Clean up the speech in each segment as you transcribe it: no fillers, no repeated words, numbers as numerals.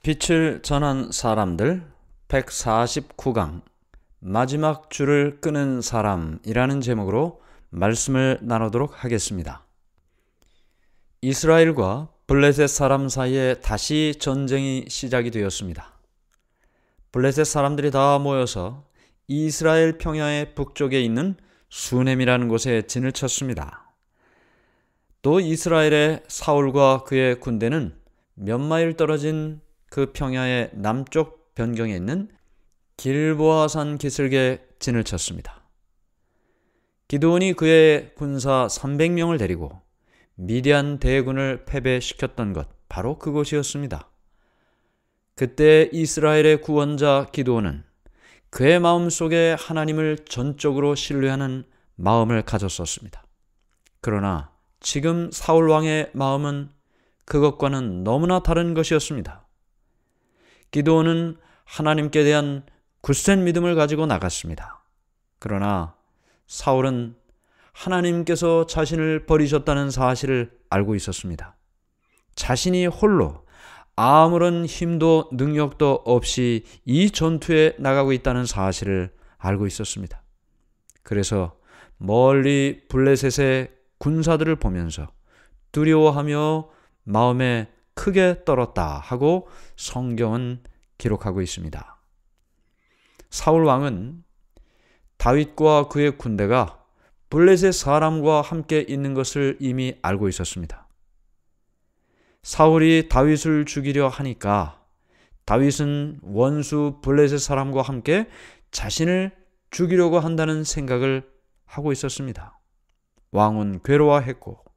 빛을 전한 사람들 149강 마지막 줄을 끄는 사람이라는 제목으로 말씀을 나누도록 하겠습니다. 이스라엘과 블레셋 사람 사이에 다시 전쟁이 시작이 되었습니다. 블레셋 사람들이 다 모여서 이스라엘 평야의 북쪽에 있는 수넴이라는 곳에 진을 쳤습니다. 또 이스라엘의 사울과 그의 군대는 몇 마일 떨어진 그 평야의 남쪽 변경에 있는 길보아산 기슭에 진을 쳤습니다. 기드온이 그의 군사 300명을 데리고 미디안 대군을 패배시켰던 것, 바로 그곳이었습니다. 그때 이스라엘의 구원자 기드온은 그의 마음속에 하나님을 전적으로 신뢰하는 마음을 가졌었습니다. 그러나 지금 사울 왕의 마음은 그것과는 너무나 다른 것이었습니다. 기드온은 하나님께 대한 굳센 믿음을 가지고 나갔습니다. 그러나 사울은 하나님께서 자신을 버리셨다는 사실을 알고 있었습니다. 자신이 홀로 아무런 힘도 능력도 없이 이 전투에 나가고 있다는 사실을 알고 있었습니다. 그래서 멀리 블레셋의 군사들을 보면서 두려워하며 마음에 크게 떨었다 하고 성경은 기록하고 있습니다. 사울 왕은 다윗과 그의 군대가 블레셋 사람과 함께 있는 것을 이미 알고 있었습니다. 사울이 다윗을 죽이려 하니까 다윗은 원수 블레셋 사람과 함께 자신을 죽이려고 한다는 생각을 하고 있었습니다. 왕은 괴로워했고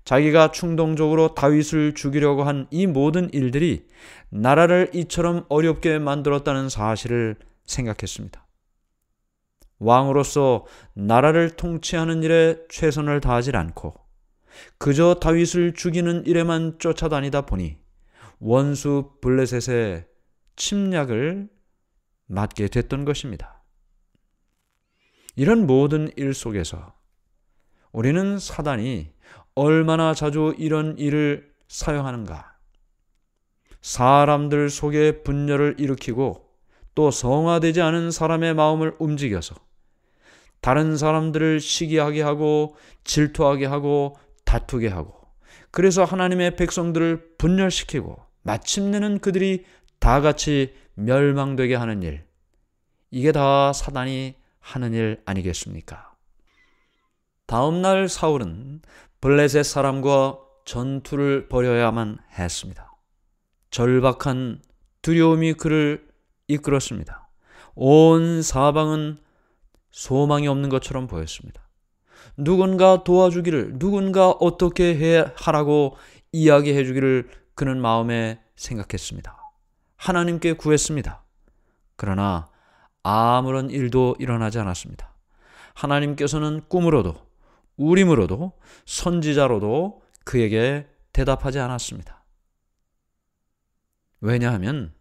자기가 충동적으로 다윗을 죽이려고 한 이 모든 일들이 나라를 이처럼 어렵게 만들었다는 사실을 생각했습니다. 왕으로서 나라를 통치하는 일에 최선을 다하지 않고 그저 다윗을 죽이는 일에만 쫓아다니다 보니 원수 블레셋의 침략을 맞게 됐던 것입니다. 이런 모든 일 속에서 우리는 사단이 얼마나 자주 이런 일을 사용하는가? 사람들 속에 분열을 일으키고 또 성화되지 않은 사람의 마음을 움직여서 다른 사람들을 시기하게 하고 질투하게 하고 다투게 하고 그래서 하나님의 백성들을 분열시키고 마침내는 그들이 다 같이 멸망되게 하는 일, 이게 다 사단이 하는 일 아니겠습니까? 다음 날 사울은 블레셋 사람과 전투를 벌여야만 했습니다. 절박한 두려움이 그를 이끌었습니다. 온 사방은 소망이 없는 것처럼 보였습니다. 누군가 도와주기를, 누군가 어떻게 하라고 이야기해 주기를 그는 마음에 생각했습니다. 하나님께 구했습니다. 그러나 아무런 일도 일어나지 않았습니다. 하나님께서는 꿈으로도 우림으로도 선지자로도 그에게 대답하지 않았습니다. 왜냐하면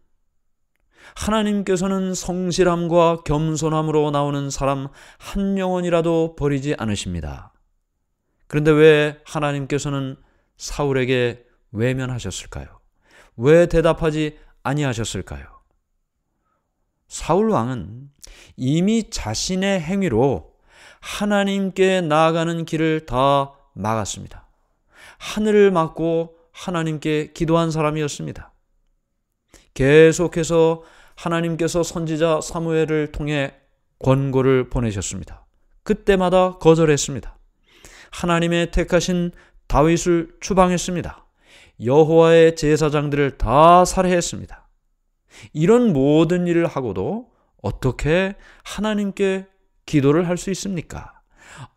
하나님께서는 성실함과 겸손함으로 나오는 사람 한 영혼이라도 버리지 않으십니다. 그런데 왜 하나님께서는 사울에게 외면하셨을까요? 왜 대답하지 아니하셨을까요? 사울 왕은 이미 자신의 행위로 하나님께 나아가는 길을 다 막았습니다. 하늘을 막고 하나님께 기도한 사람이었습니다. 계속해서 하나님께서 선지자 사무엘을 통해 권고를 보내셨습니다. 그때마다 거절했습니다. 하나님의 택하신 다윗을 추방했습니다. 여호와의 제사장들을 다 살해했습니다. 이런 모든 일을 하고도 어떻게 하나님께 기도를 할 수 있습니까?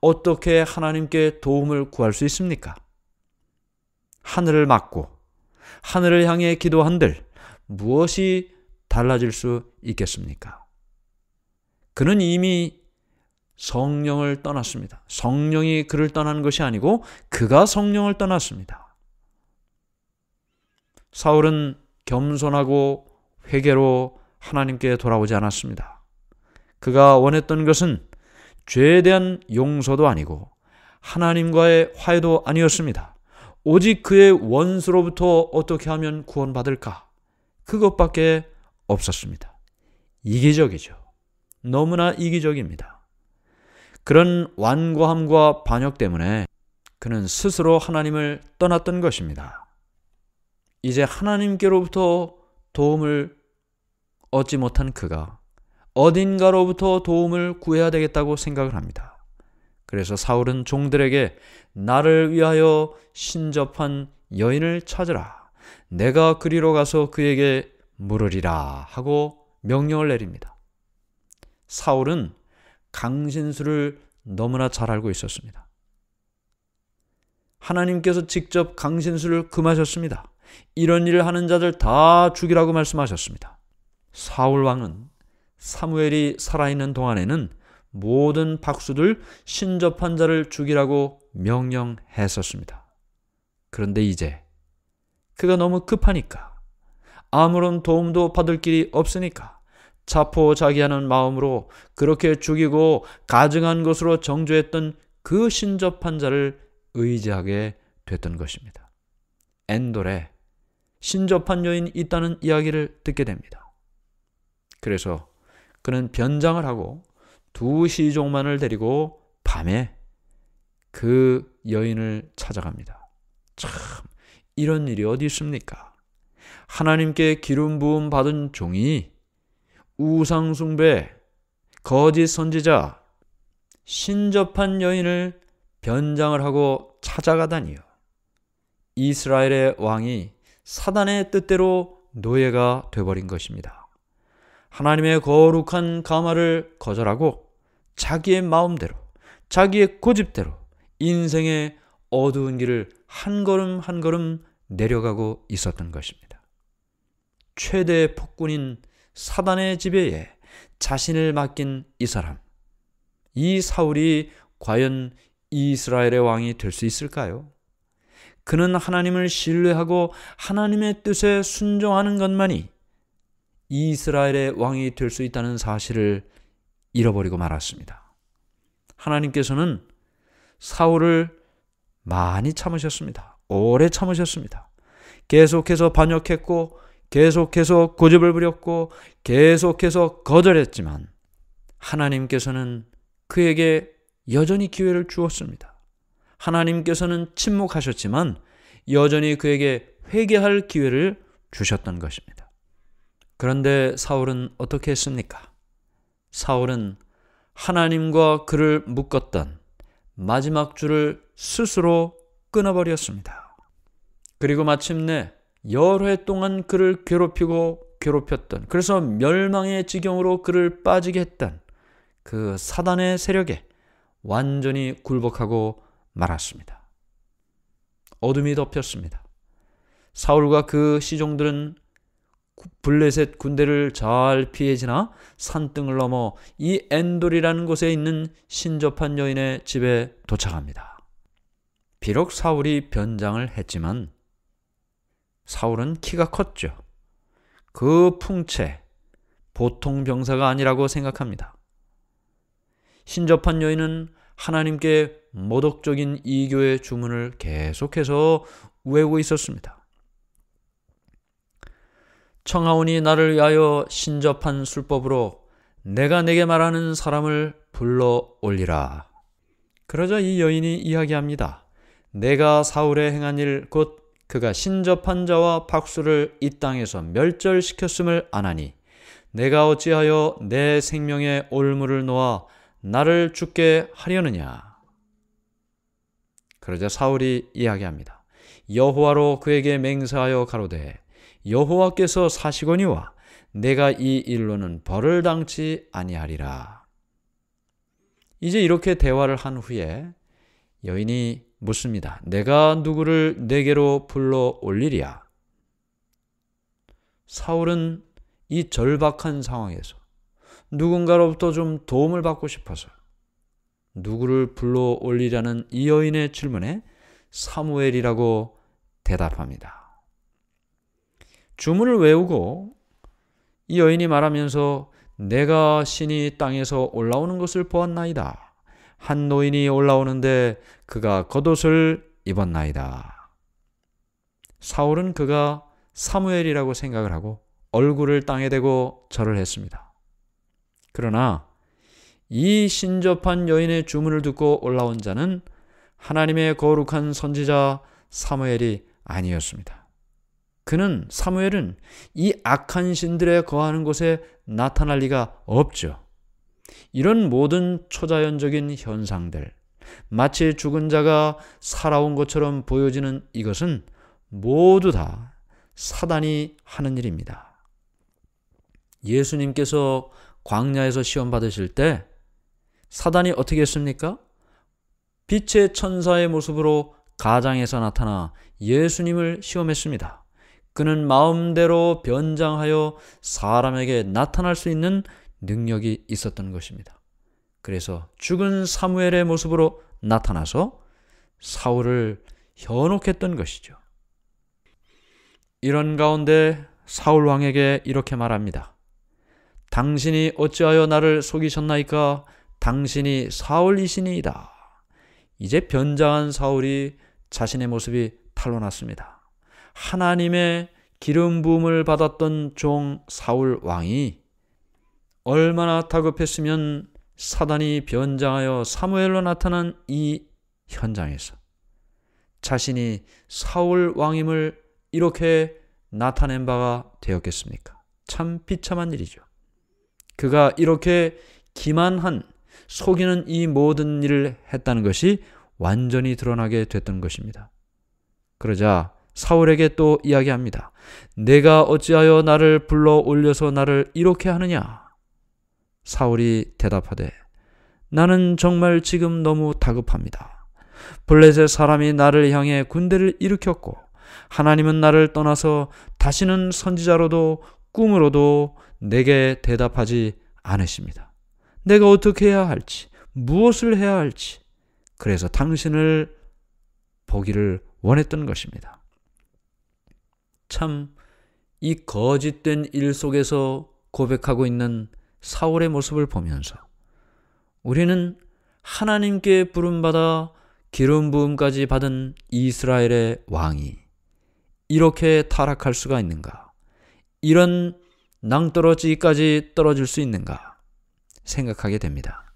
어떻게 하나님께 도움을 구할 수 있습니까? 하늘을 막고 하늘을 향해 기도한들 무엇이 달라질 수 있겠습니까? 그는 이미 성령을 떠났습니다. 성령이 그를 떠난 것이 아니고 그가 성령을 떠났습니다. 사울은 겸손하고 회개로 하나님께 돌아오지 않았습니다. 그가 원했던 것은 죄에 대한 용서도 아니고 하나님과의 화해도 아니었습니다. 오직 그의 원수로부터 어떻게 하면 구원받을까? 그것밖에 없었습니다. 이기적이죠. 너무나 이기적입니다. 그런 완고함과 반역 때문에 그는 스스로 하나님을 떠났던 것입니다. 이제 하나님께로부터 도움을 얻지 못한 그가 어딘가로부터 도움을 구해야 되겠다고 생각을 합니다. 그래서 사울은 종들에게 나를 위하여 신접한 여인을 찾으라. 내가 그리로 가서 그에게 물으리라 하고 명령을 내립니다. 사울은 강신술을 너무나 잘 알고 있었습니다. 하나님께서 직접 강신술을 금하셨습니다. 이런 일을 하는 자들 다 죽이라고 말씀하셨습니다. 사울 왕은 사무엘이 살아있는 동안에는 모든 박수들 신접한 자를 죽이라고 명령했었습니다. 그런데 이제 그가 너무 급하니까, 아무런 도움도 받을 길이 없으니까 자포자기하는 마음으로 그렇게 죽이고 가증한 것으로 정죄했던 그 신접한 자를 의지하게 됐던 것입니다. 엔돌에 신접한 여인이 있다는 이야기를 듣게 됩니다. 그래서 그는 변장을 하고 2 시종만을 데리고 밤에 그 여인을 찾아갑니다. 참, 이런 일이 어디 있습니까? 하나님께 기름 부음 받은 종이 우상숭배, 거짓 선지자, 신접한 여인을 변장을 하고 찾아가다니요. 이스라엘의 왕이 사단의 뜻대로 노예가 되어버린 것입니다. 하나님의 거룩한 감화를 거절하고 자기의 마음대로, 자기의 고집대로 인생의 어두운 길을 한 걸음 한 걸음 내려가고 있었던 것입니다. 최대의 폭군인 사단의 지배에 자신을 맡긴 이 사람, 이 사울이 과연 이스라엘의 왕이 될 수 있을까요? 그는 하나님을 신뢰하고 하나님의 뜻에 순종하는 것만이 이스라엘의 왕이 될 수 있다는 사실을 잃어버리고 말았습니다. 하나님께서는 사울을 많이 참으셨습니다. 오래 참으셨습니다. 계속해서 반역했고, 계속해서 고집을 부렸고, 계속해서 거절했지만 하나님께서는 그에게 여전히 기회를 주었습니다. 하나님께서는 침묵하셨지만 여전히 그에게 회개할 기회를 주셨던 것입니다. 그런데 사울은 어떻게 했습니까? 사울은 하나님과 그를 묶었던 마지막 줄을 스스로 끊어버렸습니다. 그리고 마침내 여러 해 동안 그를 괴롭혔던, 그래서 멸망의 지경으로 그를 빠지게 했던 그 사단의 세력에 완전히 굴복하고 말았습니다. 어둠이 덮였습니다. 사울과 그 시종들은 블레셋 군대를 잘 피해 지나 산등을 넘어 이 엔돌이라는 곳에 있는 신접한 여인의 집에 도착합니다. 비록 사울이 변장을 했지만 사울은 키가 컸죠. 그 풍채, 보통 병사가 아니라고 생각합니다. 신접한 여인은 하나님께 모독적인 이교의 주문을 계속해서 외우고 있었습니다. 청하오니 나를 위하여 신접한 술법으로 내가 내게 말하는 사람을 불러 올리라. 그러자 이 여인이 이야기합니다. 내가 사울의 행한 일, 곧 그가 신접한 자와 박수를 이 땅에서 멸절시켰음을 아나니 내가 어찌하여 내 생명의 올무를 놓아 나를 죽게 하려느냐. 그러자 사울이 이야기합니다. 여호와로 그에게 맹세하여 가로되 여호와께서 사시거니와 내가 이 일로는 벌을 당치 아니하리라. 이제 이렇게 대화를 한 후에 여인이 묻습니다. 내가 누구를 내게로 불러 올리랴? 사울은 이 절박한 상황에서 누군가로부터 좀 도움을 받고 싶어서 누구를 불러 올리라는 이 여인의 질문에 사무엘이라고 대답합니다. 주문을 외우고 이 여인이 말하면서 내가 신이 땅에서 올라오는 것을 보았나이다. 한 노인이 올라오는데 그가 겉옷을 입었나이다. 사울은 그가 사무엘이라고 생각을 하고 얼굴을 땅에 대고 절을 했습니다. 그러나 이 신접한 여인의 주문을 듣고 올라온 자는 하나님의 거룩한 선지자 사무엘이 아니었습니다. 사무엘은 이 악한 신들에 거하는 곳에 나타날 리가 없죠. 이런 모든 초자연적인 현상들, 마치 죽은 자가 살아온 것처럼 보여지는 이것은 모두 다 사단이 하는 일입니다. 예수님께서 광야에서 시험 받으실 때 사단이 어떻게 했습니까? 빛의 천사의 모습으로 가장에서 나타나 예수님을 시험했습니다. 그는 마음대로 변장하여 사람에게 나타날 수 있는 능력이 있었던 것입니다. 그래서 죽은 사무엘의 모습으로 나타나서 사울을 현혹했던 것이죠. 이런 가운데 사울 왕에게 이렇게 말합니다. 당신이 어찌하여 나를 속이셨나이까? 당신이 사울이시니이다. 이제 변장한 사울이 자신의 모습이 탄로났습니다. 하나님의 기름 부음을 받았던 종 사울 왕이 얼마나 다급했으면 사단이 변장하여 사무엘로 나타난 이 현장에서 자신이 사울 왕임을 이렇게 나타낸 바가 되었겠습니까? 참 비참한 일이죠. 그가 이렇게 기만한, 속이는 이 모든 일을 했다는 것이 완전히 드러나게 됐던 것입니다. 그러자 사울에게 또 이야기합니다. 내가 어찌하여 나를 불러 올려서 나를 이렇게 하느냐? 사울이 대답하되 나는 정말 지금 너무 다급합니다. 블레셋 사람이 나를 향해 군대를 일으켰고 하나님은 나를 떠나서 다시는 선지자로도 꿈으로도 내게 대답하지 않으십니다. 내가 어떻게 해야 할지, 무엇을 해야 할지, 그래서 당신을 보기를 원했던 것입니다. 참, 이 거짓된 일 속에서 고백하고 있는 사울의 모습을 보면서 우리는 하나님께 부름받아 기름 부음까지 받은 이스라엘의 왕이 이렇게 타락할 수가 있는가? 이런 낭떠러지까지 떨어질 수 있는가? 생각하게 됩니다.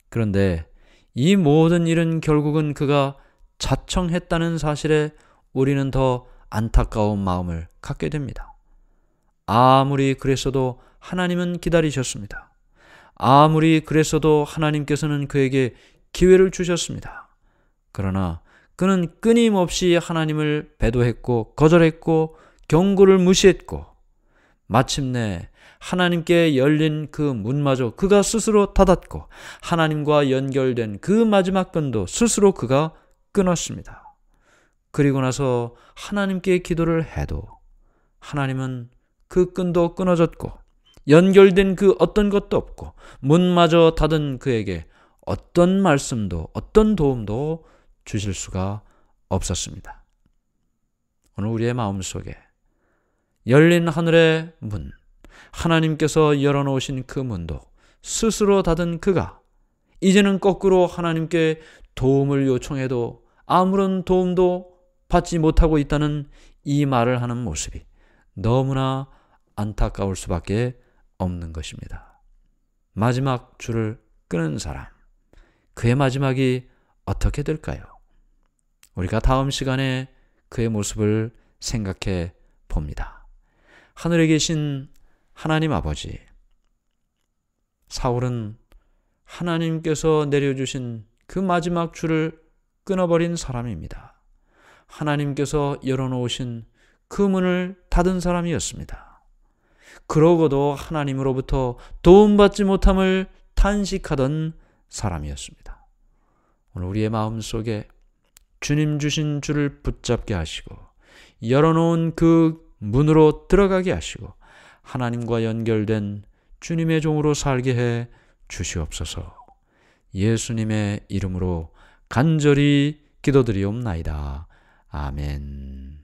그런데 이 모든 일은 결국은 그가 자청했다는 사실에 우리는 더 안타까운 마음을 갖게 됩니다. 아무리 그랬어도 하나님은 기다리셨습니다. 아무리 그랬어도 하나님께서는 그에게 기회를 주셨습니다. 그러나 그는 끊임없이 하나님을 배도했고 거절했고 경고를 무시했고 마침내 하나님께 열린 그 문마저 그가 스스로 닫았고 하나님과 연결된 그 마지막 끈도 스스로 그가 끊었습니다. 그리고 나서 하나님께 기도를 해도 하나님은 그 끈도 끊어졌고 연결된 그 어떤 것도 없고 문마저 닫은 그에게 어떤 말씀도 어떤 도움도 주실 수가 없었습니다. 오늘 우리의 마음속에 열린 하늘의 문, 하나님께서 열어놓으신 그 문도 스스로 닫은 그가 이제는 거꾸로 하나님께 도움을 요청해도 아무런 도움도 받지 못하고 있다는 이 말을 하는 모습이 너무나 안타까울 수밖에 없는 것입니다. 마지막 줄을 끄는 사람, 그의 마지막이 어떻게 될까요? 우리가 다음 시간에 그의 모습을 생각해 봅니다. 하늘에 계신 하나님 아버지, 사울은 하나님께서 내려주신 그 마지막 줄을 끊어버린 사람입니다. 하나님께서 열어놓으신 그 문을 닫은 사람이었습니다. 그러고도 하나님으로부터 도움받지 못함을 탄식하던 사람이었습니다. 오늘 우리의 마음속에 주님 주신 줄을 붙잡게 하시고 열어놓은 그 문으로 들어가게 하시고 하나님과 연결된 주님의 종으로 살게 해 주시옵소서. 예수님의 이름으로 간절히 기도드리옵나이다. 아멘.